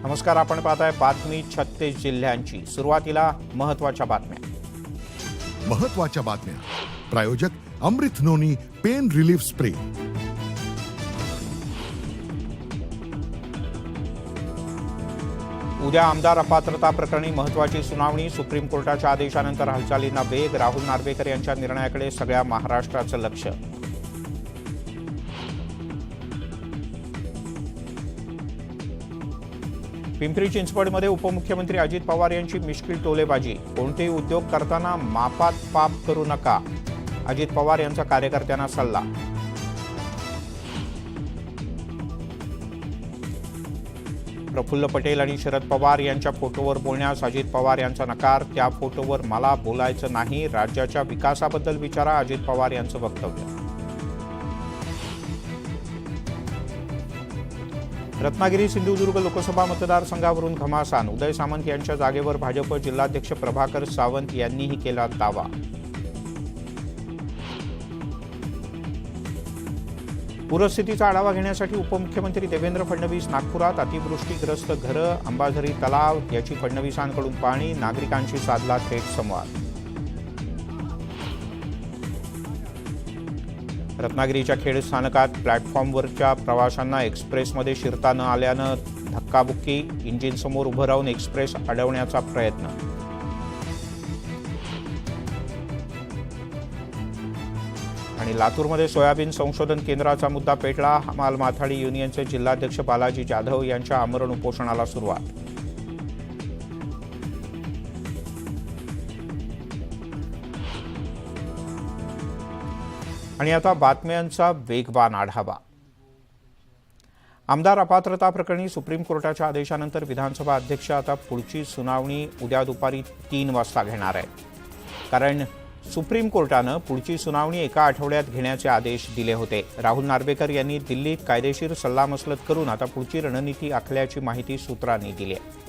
नमस्कार, आपण पाहताय बातमी 36 जिल्ह्यांची। सुरुवातीला महत्त्वाच्या बातम्या। प्रायोजक अमृत नोनी पेन रिलीफ स्प्रे। उद्या आमदार अपात्रता प्रकरणी महत्त्वाची सुनावणी। सुप्रीम कोर्टाच्या आदेशानंतर हालचालींना वेग। राहुल नार्वेकर यांच्या निर्णयाकडे सगळ्या महाराष्ट्राचं लक्ष। पिंपरी चिंचवडमध्ये उपमुख्यमंत्री अजित पवार यांची मिश्किल टोलेबाजी। कोणतेही उद्योग करताना मापात पाप करू नका, अजित पवार यांचा कार्यकर्त्यांना सल्ला। प्रफुल्ल पटेल आणि शरद पवार यांच्या फोटोवर बोलण्यास अजित पवार यांचा नकार। त्या फोटोवर मला बोलायचं नाही, राज्याच्या विकासाबद्दल विचारा, अजित पवार यांचं वक्तव्य। रत्नागिरी सिंधुदुर्ग लोकसभा मतदारसंघावरून घमासान। उदय सामंत यांच्या जागेवर भाजप जिल्हाध्यक्ष प्रभाकर सावंत यांनीही केला दावा। पूरस्थितीचा आढावा घेण्यासाठी उपमुख्यमंत्री देवेंद्र फडणवीस नागपुरात। अतिवृष्टीग्रस्त घरं, अंबाझरी तलाव याची फडणवीसांकडून पाहणी। नागरिकांशी साधला थेट संवाद। रत्नागिरीच्या खेड स्थानकात प्लॅटफॉर्मवरच्या प्रवाशांना एक्सप्रेसमध्ये शिरता न आल्यानं धक्काबुक्की। इंजिनसमोर उभं राहून एक्सप्रेस अडवण्याचा प्रयत्न। आणि लातूरमध्ये सोयाबीन संशोधन केंद्राचा मुद्दा पेटला। हमाल माथाडी युनियनचे जिल्हाध्यक्ष बालाजी जाधव यांच्या आमरण उपोषणाला सुरुवात। आणि आता बातम्यांचा वेगवान आढावा। आमदार अपात्रता प्रकरणी सुप्रीम कोर्टाच्या आदेशानंतर विधानसभा अध्यक्ष आता पुढची सुनावणी उद्या दुपारी 3 वाजता घेणार आहे। कारण सुप्रीम कोर्टानं पुढची सुनावणी एका आठवड्यात घेण्याचे आदेश दिले होते। राहुल नार्वेकर यांनी दिल्लीत कायदेशीर सल्लामसलत करून आता पुढची रणनीती आखल्याची माहिती सूत्रांनी दिली आहे।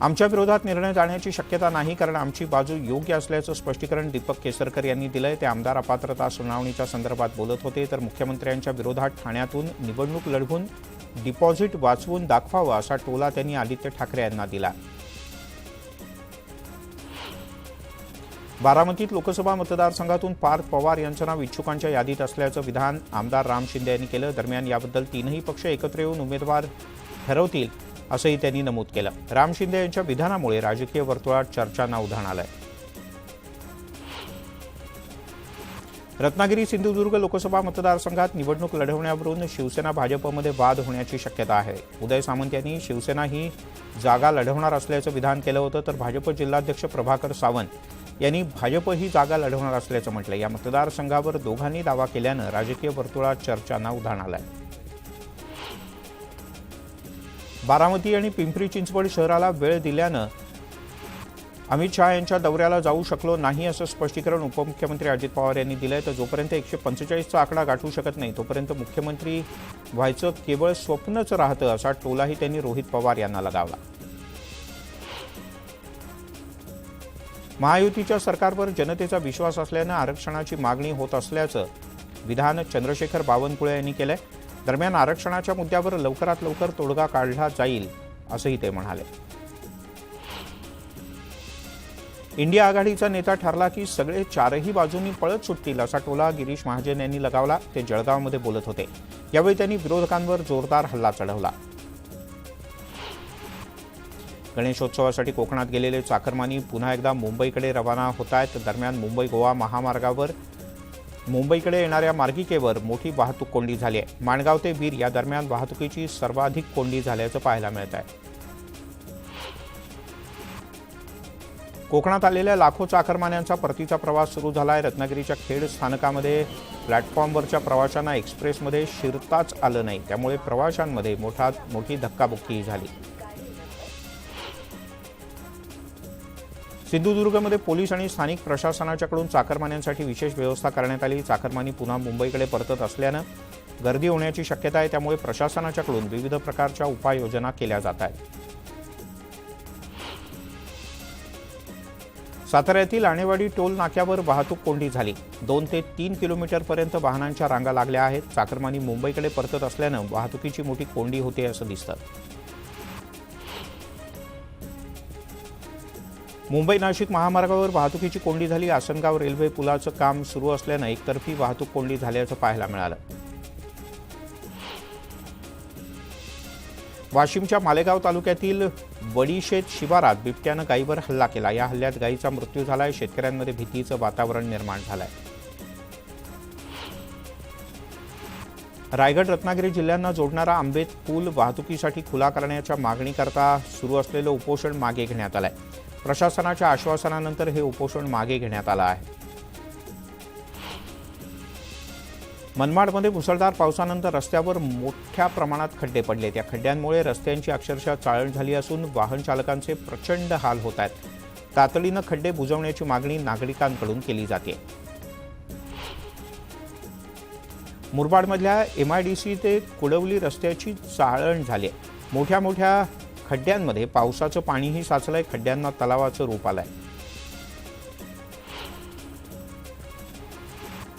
आमच्या विरोधात निर्णय जाण्याची शक्यता नाही, कारण आमची बाजू योग्य असल्याचं स्पष्टीकरण दीपक केसरकर यांनी दिलंय। ते आमदार अपात्रता सुनावणीच्या संदर्भात बोलत होते। तर मुख्यमंत्र्यांच्या विरोधात ठाण्यातून निवडणूक लढवून डिपॉझिट वाचवून दाखवावं असा टोला त्यांनी आदित्य ठाकरे यांना दिला। बारामतीत लोकसभा मतदारसंघातून पार्थ पवार यांचं नाव इच्छुकांच्या यादीत असल्याचं विधान आमदार राम शिंदे यांनी केलं। दरम्यान याबद्दल तीनही पक्ष एकत्र येऊन उमेदवार ठरवतील असंही त्यांनी नमूद केलं। राम शिंदे यांच्या विधानामुळे राजकीय वर्तुळात चर्चांना उधाण आलंय। रत्नागिरी सिंधुदुर्ग लोकसभा मतदारसंघात निवडणूक लढवण्यावरून शिवसेना भाजपमध्ये वाद होण्याची शक्यता आहे। उदय सामंत यांनी शिवसेना ही जागा लढवणार असल्याचं विधान केलं होतं, तर भाजप जिल्हाध्यक्ष प्रभाकर सावंत यांनी भाजप ही जागा लढवणार असल्याचं म्हटलं। या मतदारसंघावर दोघांनी दावा केल्यानं राजकीय वर्तुळात चर्चांना उधाण आलंय। बारामती आणि पिंपरी चिंचवड शहराला वेळ दिल्यानं अमित शहा यांच्या दौऱ्याला जाऊ शकलो नाही असं स्पष्टीकरण उपमुख्यमंत्री अजित पवार यांनी दिलंय। तर जोपर्यंत 145चा आकडा गाठू शकत नाही तोपर्यंत मुख्यमंत्री व्हायचं केवळ स्वप्नच राहतं असा टोलाही त्यांनी रोहित पवार यांना लगावला। महायुतीच्या सरकारवर जनतेचा विश्वास असल्यानं आरक्षणाची मागणी होत असल्याचं विधान चंद्रशेखर बावनकुळे यांनी केलंय। दरम्यान आरक्षणाच्या मुद्द्यावर लवकरात लवकर तोडगा काढला जाईल असंही ते म्हणाले। इंडिया आघाडीचा नेता ठरला की सगळे चारही बाजूंनी पळत सुटतील असा टोला गिरीश महाजन यांनी लगावला। ते जळगावमध्ये बोलत होते। यावेळी त्यांनी विरोधकांवर जोरदार हल्ला चढवला। गणेशोत्सवासाठी कोकणात गेलेले चाकरमानी पुन्हा एकदा मुंबईकडे रवाना होत आहेत। दरम्यान मुंबई गोवा महामार्गावर मुंबईकडे येणाऱ्या मार्गिकेवर मोठी वाहतूक कोंडी झाली आहे। माणगाव ते बीड या दरम्यान वाहतुकीची सर्वाधिक कोंडी झाल्याचं पाहायला मिळत आहे। कोकणात आलेल्या लाखो चाकरमान्यांचा परतीचा प्रवास सुरू झाला आहे। रत्नागिरीच्या खेड स्थानकामध्ये प्लॅटफॉर्मवरच्या प्रवाशांना एक्सप्रेसमध्ये शिरताच आलं नाही, त्यामुळे प्रवाशांमध्ये मोठी धक्काबुक्की झाली। सिंधुदुर्गमध्ये पोलीस आणि स्थानिक प्रशासनाच्याकडून चाकरमान्यांसाठी विशेष व्यवस्था करण्यात आली। चाकरमानी पुन्हा मुंबईकडे परतत असल्यानं गर्दी होण्याची शक्यता आहे, त्यामुळे प्रशासनाच्याकडून विविध प्रकारच्या उपाययोजना केल्या जात आहेत। साताऱ्यातील आणेवाडी टोल नाक्यावर वाहतूक कोंडी झाली. 2 ते 3 किलोमीटरपर्यंत वाहनांच्या रांगा लागल्या आहेत. चाकरमानी मुंबईकडे परतत असल्यानं वाहतुकीची मोठी कोंडी होते असं दिसतं. मुंबई नाशिक महामार्गावर वाहतुकीची कोंडी झाली. आसनगाव रेल्वे पुलाचं काम सुरू असल्यानं एकतर्फी वाहतूक कोंडी झाल्याचं पाहायला मिळालं. वाशिमच्या मालेगाव तालुक्यातील वडीशेत शिवारात बिबट्यानं गायीवर हल्ला केला. या हल्ल्यात गायीचा मृत्यू झालाय. शेतकऱ्यांमध्ये भीतीचं वातावरण निर्माण झालंय. रायगड रत्नागिरी जिल्ह्यांना जोडणारा आंबेत पूल वाहतुकीसाठी खुला करण्याच्या मागणीकरता सुरू असलेलं उपोषण मागे घेण्यात आलंय. प्रशासनाच्या आश्वासनानंतर हे उपोषण मागे घेण्यात आलं आहे. मनमाडमध्ये मुसळधार पावसानंतर रस्त्यावर मोठ्या प्रमाणात खड्डे पडलेत. या खड्ड्यांमुळे रस्त्यांची अक्षरशः चाळण झाली असून वाहन चालकांचे प्रचंड हाल होत आहेत. तातडीनं खड्डे बुजवण्याची मागणी नागरिकांकडून केली जाते. मुरबाडमधल्या MIDC ते कुडवली रस्त्याची चाळण झाली. मोठ्या मोठ्या खड्ड्यांमध्ये पावसाचं पाणीही साचलंय. खड्ड्यांना तलावाचं रूप आलंय.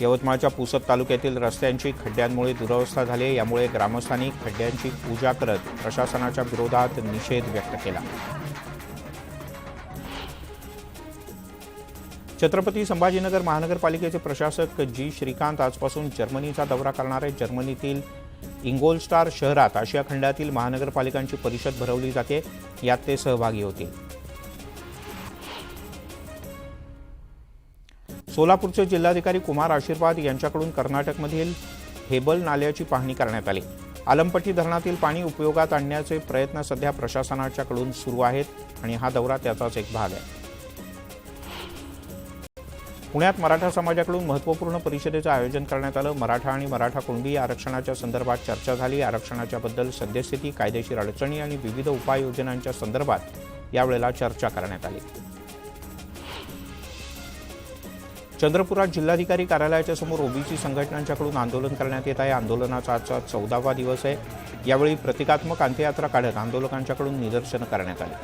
यवतमाळच्या पुसद तालुक्यातील रस्त्यांची खड्ड्यांमुळे दुरवस्था झाली. यामुळे ग्रामस्थांनी खड्ड्यांची पूजा करत प्रशासनाच्या विरोधात निषेध व्यक्त केला. छत्रपती संभाजीनगर महानगरपालिकेचे प्रशासक G. श्रीकांत आजपासून जर्मनीचा दौरा करणार आहेत. जर्मनीतील इंगोलस्टार शहरात आशिया खंडातील महानगरपालिकांची परिषद भरवली जाते. यात ते सहभागी होतील. सोलापूरचे जिल्हाधिकारी कुमार आशीर्वाद यांच्याकडून कर्नाटकमधील हेबल नाल्याची पाहणी करण्यात आली. आलमपट्टी धरणातील पाणी उपयोगात आणण्याचे प्रयत्न सध्या प्रशासनाच्याकडून सुरू आहेत आणि हा दौरा त्याचाच एक भाग आहे. पुण्यात मराठा समाजाकडून महत्त्वपूर्ण परिषदेचं आयोजन करण्यात आलं. मराठा आणि मराठा कुणबी आरक्षणाच्या संदर्भात चर्चा झाली. आरक्षणाच्याबद्दल सद्यस्थिती, कायदेशीर अडचणी आणि विविध उपाययोजनांच्या संदर्भात यावेळेला चर्चा करण्यात आली. चंद्रपुरात जिल्हाधिकारी कार्यालयाच्या समोर ओबीसी संघटनांच्याकडून आंदोलन करण्यात येत आहे. आंदोलनाचा आजचा 14वा दिवस आहे. यावेळी प्रतिकात्मक अंत्ययात्रा काढत आंदोलकांच्याकडून निदर्शनं करण्यात आली.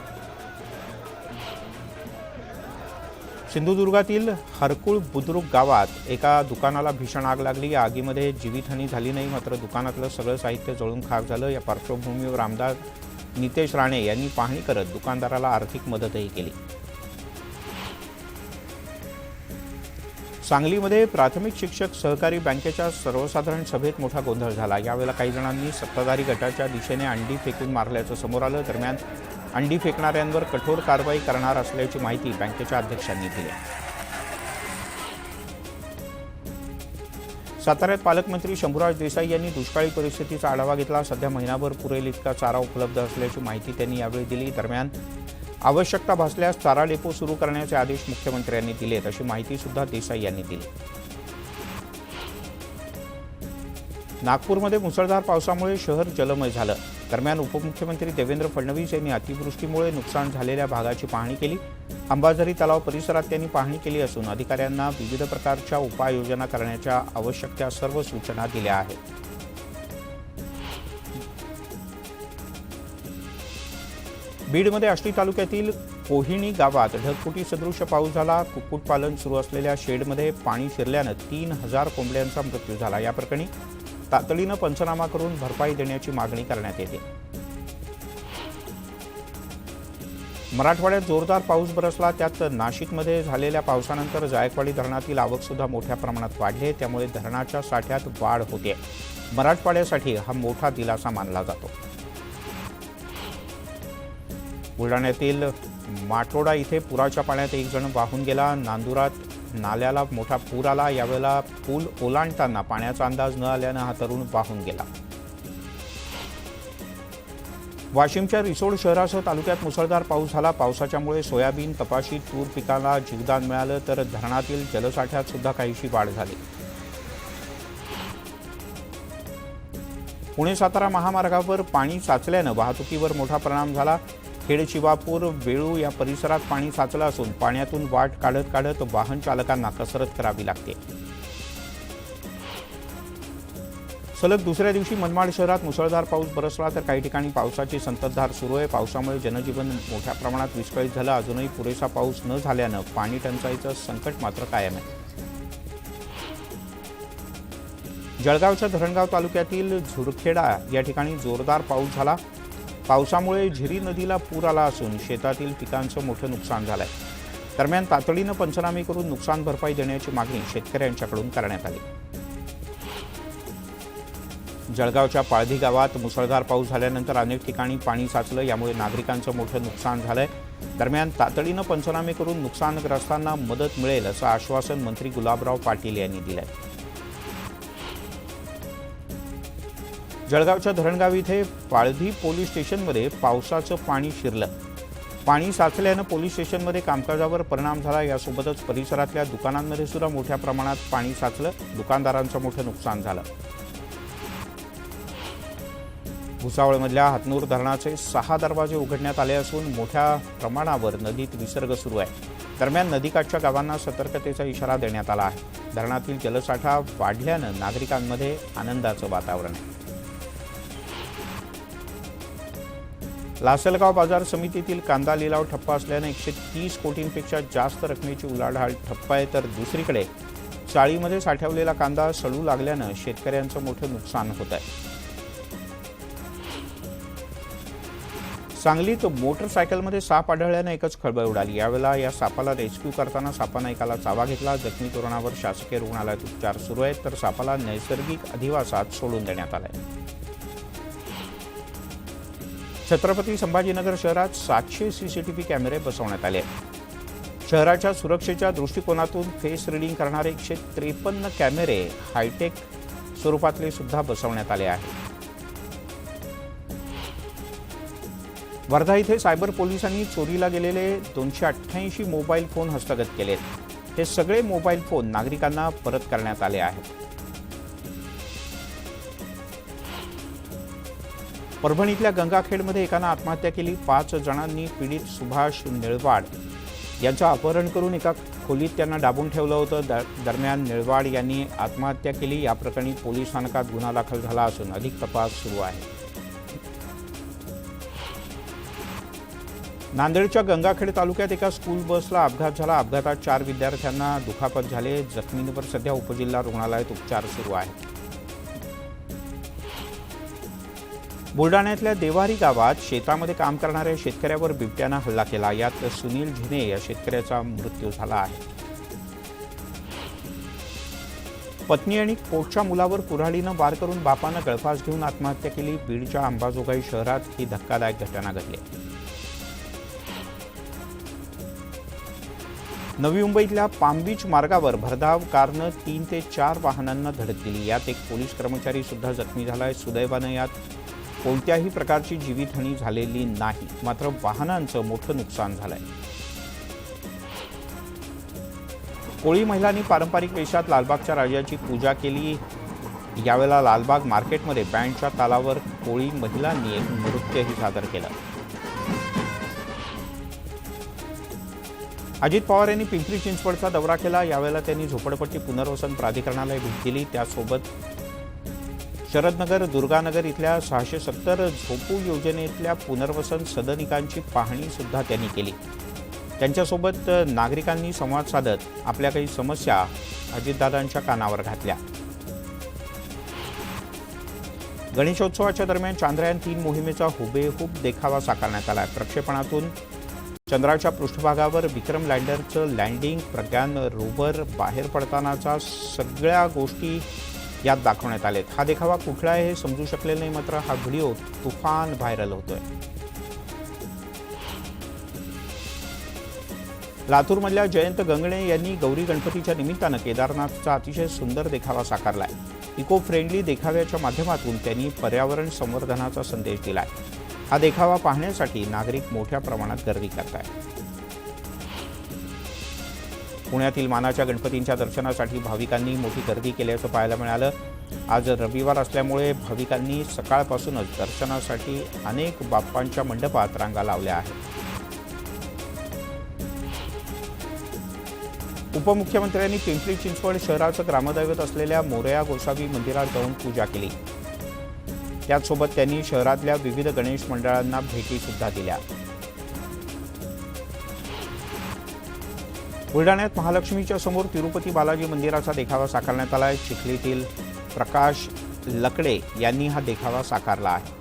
सिंधुदुर्गातील हरकुळ बुद्रुक गावात एका दुकानाला भीषण आग लागली. या आगीमध्ये जीवितहानी झाली नाही, मात्र दुकानातलं सगळं साहित्य जळून खाक झालं. या पार्श्वभूमीवर आमदार नितेश राणे यांनी पाहणी करत दुकानदाराला आर्थिक मदतही केली. सांगलीमध्ये प्राथमिक शिक्षक सहकारी बँकेच्या सर्वसाधारण सभेत मोठा गोंधळ झाला. यावेळेला काही जणांनी सत्ताधारी गटाच्या दिशेने अंडी फेकून मारल्याचं समोर आलं. दरम्यान अंडी फेकणाऱ्यांवर कठोर कारवाई करणार असल्याची माहिती बँकेच्या अध्यक्षांनी दिली. साताऱ्यात पालकमंत्री शंभूराज देसाई यांनी दुष्काळी परिस्थितीचा आढावा घेतला. सध्या महिनाभर पुरेल इतका चारा उपलब्ध असल्याची माहिती त्यांनी यावेळी दिली. दरम्यान आवश्यकता भासल्यास चारा डेपो सुरू करण्याचे आदेश मुख्यमंत्र्यांनी दिलेत, अशी माहिती सुद्धा देसाई यांनी दिली. नागपूरमध्ये मुसळधार पावसामुळे शहर जलमय झालं. दरम्यान उपमुख्यमंत्री देवेंद्र फडणवीस यांनी अतिवृष्टीमुळे नुकसान झालेल्या भागाची पाहणी केली. अंबाझरी तलाव परिसरात त्यांनी पाहणी केली असून अधिकाऱ्यांना विविध प्रकारच्या उपाययोजना करण्याच्या आवश्यक त्या सर्व सूचना दिल्या आहेत. बीडमध्ये आष्टी तालुक्यातील कोहिणी गावात ढगफुटी सदृश पाऊस झाला. कुक्कुटपालन सुरू असलेल्या शेडमध्ये पाणी शिरल्यानं 3000 कोंबड्यांचा मृत्यू झाला. या प्रकरणी तातडीनं पंचनामा करून भरपाई देण्याची मागणी करण्यात येते. मराठवाड्यात जोरदार पाऊस बरसला. त्यात नाशिकमध्ये झालेल्या पावसानंतर जायकवाडी धरणातील आवक सुद्धा मोठ्या प्रमाणात वाढली आहे. त्यामुळे धरणाच्या साठ्यात वाढ होते. मराठवाड्यासाठी हा मोठा दिलासा मानला जातो. बुलढाण्यातील माटोडा इथे पुराच्या पाण्यात एक जण वाहून गेला. नांदुरात नाल्याला मोठा पूर आला. यावेळेला पूल ओलांडताना पाण्याचा अंदाज न आल्यानं हा तरुण वाहून गेला. वाशिमच्या रिसोड शहरासह तालुक्यात मुसळधार पाऊस झाला. पावसाच्यामुळे सोयाबीन, कपाशी, तूर पिकाला जीवदान मिळालं, तर धरणातील जलसाठ्यात सुद्धा काहीशी वाढ झाली. पुणे सातारा महामार्गावर पाणी साचल्यानं वाहतुकीवर मोठा परिणाम झाला. खेड, शिवापूर, वेळू या परिसरात पाणी साचलं असून पाण्यातून वाट काढत काढत वाहन चालकांना कसरत करावी लागते. सलग दुसऱ्या दिवशी मनमाड शहरात मुसळधार पाऊस बरसला तर काही ठिकाणी पावसाची संततधार सुरू आहे. पावसामुळे जनजीवन मोठ्या प्रमाणात विस्कळीत झालं. अजूनही पुरेसा पाऊस न झाल्यानं पाणी टंचाईचं संकट मात्र कायम आहे. जळगावच्या धरणगाव तालुक्यातील झुरखेडा या ठिकाणी जोरदार पाऊस झाला. पावसामुळे झिरी नदीला पूर आला असून शेतातील पिकांचं मोठं नुकसान झालंय. दरम्यान तातडीनं पंचनामे करून नुकसान भरपाई देण्याची मागणी शेतकऱ्यांच्याकडून करण्यात आली. जळगावच्या पाळधी गावात मुसळधार पाऊस झाल्यानंतर अनेक ठिकाणी पाणी साचलं. यामुळे नागरिकांचं मोठं नुकसान झालंय. दरम्यान तातडीनं पंचनामे करून नुकसानग्रस्तांना मदत मिळेल असं आश्वासन मंत्री गुलाबराव पाटील यांनी दिलंय. जळगावच्या धरणगाव इथे पाळधी पोलीस स्टेशनमध्ये पावसाचं पाणी शिरलं. पाणी साचल्यानं पोलीस स्टेशनमध्ये कामकाजावर परिणाम झाला. यासोबतच परिसरातल्या दुकानांमध्ये सुद्धा मोठ्या प्रमाणात पाणी साचलं. दुकानदारांचं मोठं नुकसान झालं. भुसावळमधल्या हातनूर धरणाचे 6 दरवाजे उघडण्यात आले असून मोठ्या प्रमाणावर नदीत विसर्ग सुरू आहे. दरम्यान नदीकाठच्या गावांना सतर्कतेचा इशारा देण्यात आला आहे. धरणातील जलसाठा वाढल्यानं नागरिकांमध्ये आनंदाचं वातावरण आहे. लासलगाव बाजार समितीतील कांदा लिलाव ठप्प असल्यानं 130 कोटींपेक्षा जास्त रकमेची उलाढाल ठप्प आहे. तर दुसरीकडे चाळीमध्ये साठवलेला कांदा सडू लागल्यानं शेतकऱ्यांचं मोठं नुकसान होत आहे. सांगलीत मोटरसायकलमध्ये साप आढळल्यानं एकच खळबळ उडाली. यावेळेला या सापाला रेस्क्यू करताना सापानं एकाला चावा घेतला. जखमी तरुणावर शासकीय रुग्णालयात उपचार सुरू आहेत. तर सापाला नैसर्गिक अधिवासात सोडून देण्यात आलंय. छत्रपती संभाजीनगर शहरात 700 सीसीटीव्ही कॅमेरे बसवण्यात आले. शहराच्या सुरक्षेच्या दृष्टिकोनातून फेस रिडिंग करणारे 153 कॅमेरे हायटेक स्वरूपातले सुद्धा बसवण्यात आले आहेत. वर्धा इथे सायबर पोलिसांनी चोरीला गेलेले 288 मोबाईल फोन हस्तगत केलेत. हे सगळे मोबाईल फोन नागरिकांना परत करण्यात आले आहेत. परभणीतल्या गंगाखेडमध्ये एकानं आत्महत्या केली. 5 जणांनी पीडित सुभाष निळवाड यांचं अपहरण करून एका खोलीत त्यांना डांबून ठेवलं होतं. दरम्यान निळवाड यांनी आत्महत्या केली. या प्रकरणी पोलीस स्थानकात गुन्हा दाखल झाला असून अधिक तपास सुरू आहे. नांदेडच्या गंगाखेड तालुक्यात एका स्कूल बसला अपघात झाला. अपघातात 4 विद्यार्थ्यांना दुखापत झाले. जखमींवर सध्या उपजिल्हा रुग्णालयात उपचार सुरू आहेत. बुलढाण्यातल्या देवारी गावात शेतामध्ये काम करणाऱ्या शेतकऱ्यावर बिबट्यानं हल्ला केला. यात सुनील झिने या शेतकऱ्याचा मृत्यू झाला आहे. पत्नी आणि पोटच्या मुलावर कुऱ्हाडीनं वार करून बापानं गळफास घेऊन आत्महत्या केली. बीडच्या अंबाजोगाई शहरात ही धक्कादायक घटना घडली. नवी मुंबईतल्या पाम बीच मार्गावर भरधाव कारनं 3 ते 4 वाहनांना धडक दिली. यात एक पोलीस कर्मचारी सुद्धा जखमी झालाय. सुदैवानं यात कोणत्याही प्रकारची जीवितहानी झालेली नाही. मात्र वाहनांचं मोठं नुकसान झालंय. कोळी महिलांनी पारंपरिक वेशात लालबागच्या राजाची पूजा केली. यावेळेला लालबाग मार्केटमध्ये बँडच्या तालावर कोळी महिलांनी एक नृत्यही सादर केलं. अजित पवार यांनी पिंपरी चिंचवडचा दौरा केला. यावेळेला त्यांनी झोपडपट्टी पुनर्वसन प्राधिकरणाला भेट दिली. त्यासोबत शरदनगर दुर्गानगर इथल्या 670 झोपू योजनेतल्या पुनर्वसन सदनिकांची पाहणी सुद्धा त्यांनी केली. त्यांच्यासोबत नागरिकांनी संवाद साधत आपल्या काही समस्या अजितदादांच्या कानावर घातल्या. गणेशोत्सवाच्या दरम्यान चांद्रयान 3 मोहिमेचा हुबेहूब देखावा साकारण्यात आला. प्रक्षेपणातून चंद्राच्या पृष्ठभागावर विक्रम लँडरचं लँडिंग, प्रज्ञान रोव्हर बाहेर पडतानाचा सगळ्या गोष्टी यात दाखवण्यात आलेत. हा देखावा कुठला आहे हे समजू शकले नाही. मात्र हा व्हिडिओ तुफान व्हायरल होतोय. लातूरमधल्या जयंत गंगणे यांनी गौरी गणपतीच्या निमित्तानं केदारनाथचा अतिशय सुंदर देखावा साकारलाय. इको फ्रेंडली देखाव्याच्या माध्यमातून त्यांनी पर्यावरण संवर्धनाचा संदेश दिलाय. हा देखावा पाहण्यासाठी नागरिक मोठ्या प्रमाणात गर्दी करतायत. पुण्यातील मानाच्या गणपतींच्या दर्शनासाठी भाविकांनी मोठी गर्दी केल्याचं पाहायला मिळालं. आज रविवार असल्यामुळे भाविकांनी सकाळपासूनच दर्शनासाठी अनेक बाप्पांच्या मंडपात रांगा लावल्या आहेत. उपमुख्यमंत्र्यांनी पिंपरी चिंचवड शहराचं ग्रामदैवत असलेल्या मोरया गोसावी मंदिरात जाऊन पूजा केली. त्याचसोबत त्यांनी शहरातल्या विविध गणेश मंडळांना भेटी सुद्धा दिल्या. बुलढाण्यात महालक्ष्मीच्या समोर तिरुपती बालाजी मंदिराचा देखावा साकारण्यात आला आहे. चिखलीतील प्रकाश लकडे यांनी हा देखावा साकारला आहे.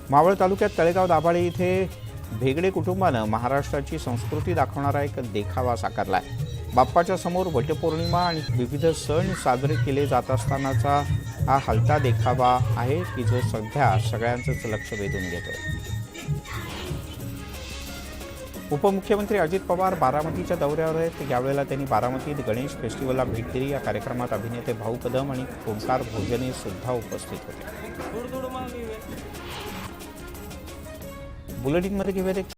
मावळ तालुक्यात तळेगाव दाभाडे इथे भेगडे कुटुंबानं महाराष्ट्राची संस्कृती दाखवणारा एक देखावा साकारला आहे. बाप्पाच्या समोर वटपौर्णिमा आणि विविध सण साजरे केले जात असतानाचा हा हलता देखावा आहे की जो सध्या सगळ्यांचंच लक्ष वेधून घेतोय. उपमुख्यमंत्री अजित पवार बारामतीच्या दौऱ्यावर आहेत. यावेळेला त्यांनी बारामतीत गणेश फेस्टिवलला भेट दिली. या कार्यक्रमात अभिनेते भाऊ कदम आणि ओंकार भोजने सुद्धा उपस्थित होते. बुलेटिनमध्ये घेऊयात एक